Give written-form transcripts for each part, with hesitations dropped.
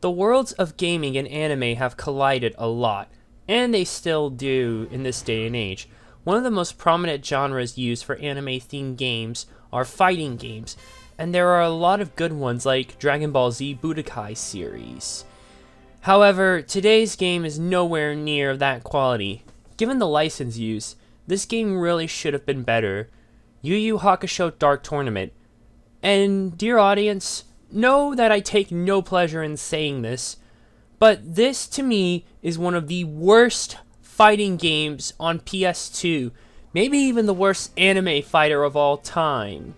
The worlds of gaming and anime have collided a lot, and they still do in this day and age. One of the most prominent genres used for anime-themed games are fighting games, and there are a lot of good ones like Dragon Ball Z Budokai series. However, today's game is nowhere near that quality. Given the license use, this game really should have been better. Yu Yu Hakusho Dark Tournament. And dear audience, know that I take no pleasure in saying this, but this to me is one of the worst fighting games on PS2, maybe even the worst anime fighter of all time.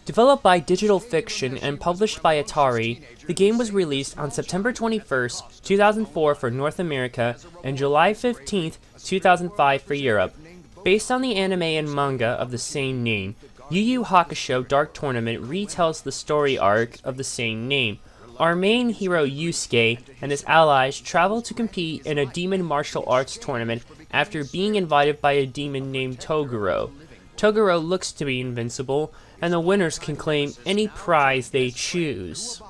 Developed by Digital Fiction and published by Atari, the game was released on September 21st, 2004 for North America and July 15th, 2005 for Europe. Based on the anime and manga of the same name, Yu Yu Hakusho Dark Tournament retells the story arc of the same name. Our main hero Yusuke and his allies travel to compete in a demon martial arts tournament after being invited by a demon named Toguro. Toguro looks to be invincible, and the winners can claim any prize they choose.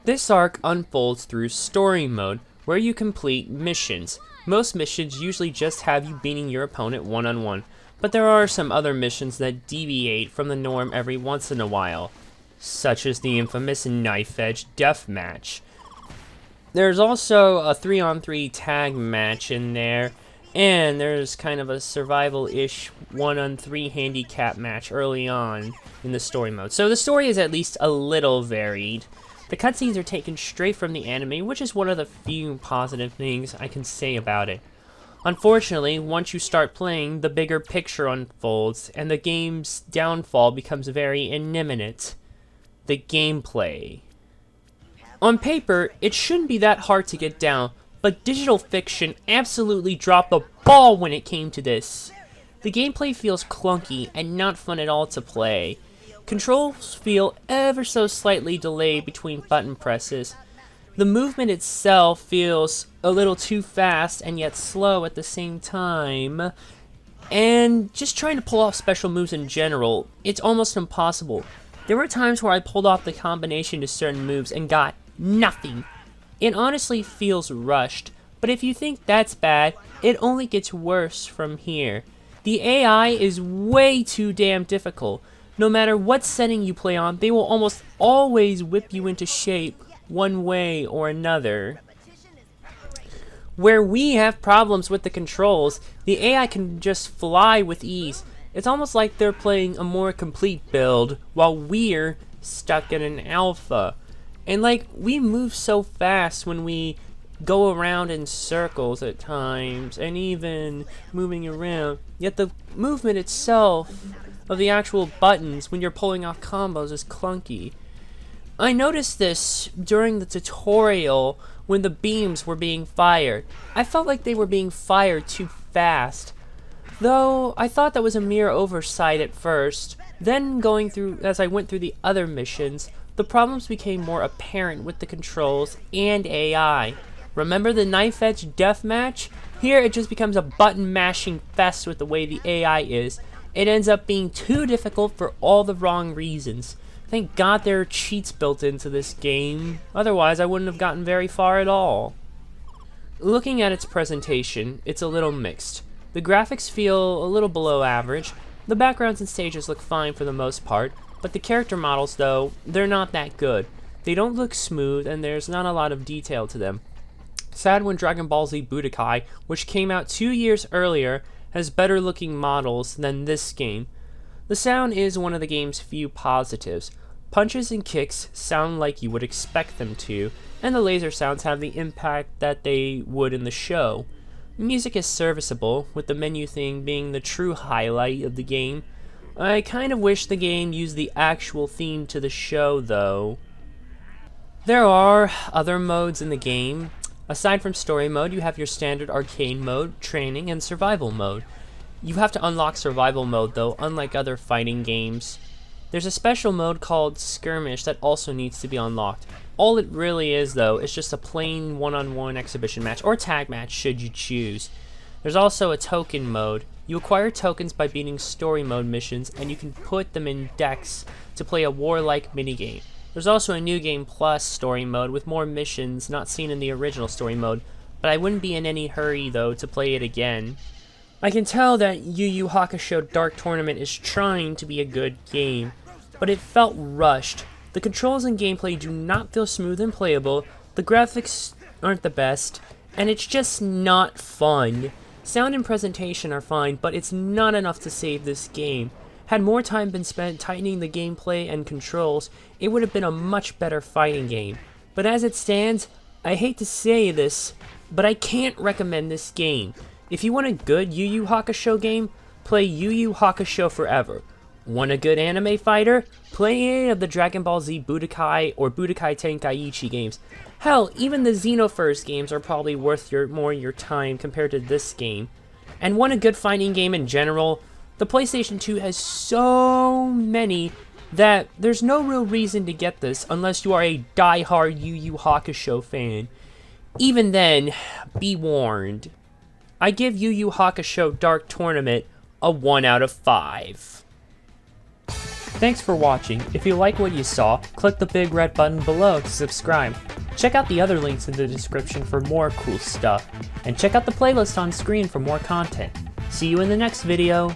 This arc unfolds through story mode, where you complete missions. Most missions usually just have you beating your opponent one-on-one, but there are some other missions that deviate from the norm every once in a while, such as the infamous Knife Edge Deathmatch. There's also a 3-on-3 tag match in there, and there's kind of a survival-ish 1-on-3 handicap match early on in the story mode. So the story is at least a little varied. The cutscenes are taken straight from the anime, which is one of the few positive things I can say about it. Unfortunately, once you start playing, the bigger picture unfolds, and the game's downfall becomes very imminent. The gameplay. On paper, it shouldn't be that hard to get down, but Digital Fiction absolutely dropped the ball when it came to this. The gameplay feels clunky and not fun at all to play. Controls feel ever so slightly delayed between button presses. The movement itself feels a little too fast and yet slow at the same time. And just trying to pull off special moves in general, it's almost impossible. There were times where I pulled off the combination to certain moves and got nothing. It honestly feels rushed, but if you think that's bad, it only gets worse from here. The AI is way too damn difficult. No matter what setting you play on, they will almost always whip you into shape one way or another. Where we have problems with the controls, the AI can just fly with ease. It's almost like they're playing a more complete build, while we're stuck in an alpha. And like, we move so fast when we go around in circles at times, and even moving around, yet the movement itself of the actual buttons when you're pulling off combos is clunky. I noticed this during the tutorial when the beams were being fired. I felt like they were being fired too fast. Though I thought that was a mere oversight at first. Then as I went through the other missions, the problems became more apparent with the controls and AI. Remember the Knife Edge Deathmatch? Here it just becomes a button mashing fest with the way the AI is. It ends up being too difficult for all the wrong reasons. Thank God there are cheats built into this game, otherwise I wouldn't have gotten very far at all. Looking at its presentation, it's a little mixed. The graphics feel a little below average, the backgrounds and stages look fine for the most part, but the character models though, they're not that good. They don't look smooth and there's not a lot of detail to them. Sad when Dragon Ball Z Budokai, which came out 2 years earlier, has better looking models than this game. The sound is one of the game's few positives. Punches and kicks sound like you would expect them to, and the laser sounds have the impact that they would in the show. Music is serviceable, with the menu theme being the true highlight of the game. I kind of wish the game used the actual theme to the show though. There are other modes in the game. Aside from story mode, you have your standard arcade mode, training, and survival mode. You have to unlock survival mode though, unlike other fighting games. There's a special mode called Skirmish that also needs to be unlocked. All it really is though is just a plain one-on-one exhibition match, or tag match should you choose. There's also a token mode. You acquire tokens by beating story mode missions, and you can put them in decks to play a warlike minigame. There's also a New Game Plus story mode with more missions not seen in the original story mode, but I wouldn't be in any hurry though to play it again. I can tell that Yu Yu Hakusho Dark Tournament is trying to be a good game, but it felt rushed. The controls and gameplay do not feel smooth and playable, the graphics aren't the best, and it's just not fun. Sound and presentation are fine, but it's not enough to save this game. Had more time been spent tightening the gameplay and controls, it would have been a much better fighting game. But as it stands, I hate to say this, but I can't recommend this game. If you want a good Yu Yu Hakusho game, play Yu Yu Hakusho Forever. Want a good anime fighter? Play any of the Dragon Ball Z Budokai or Budokai Tenkaichi games. Hell, even the Xenoverse games are probably worth more your time compared to this game. And want a good fighting game in general? The PlayStation 2 has so many that there's no real reason to get this unless you are a die-hard Yu Yu Hakusho fan. Even then, be warned. I give Yu Yu Hakusho Dark Tournament a 1 out of 5. Thanks for watching. If you like what you saw, click the big red button below to subscribe. Check out the other links in the description for more cool stuff, and check out the playlist on screen for more content. See you in the next video.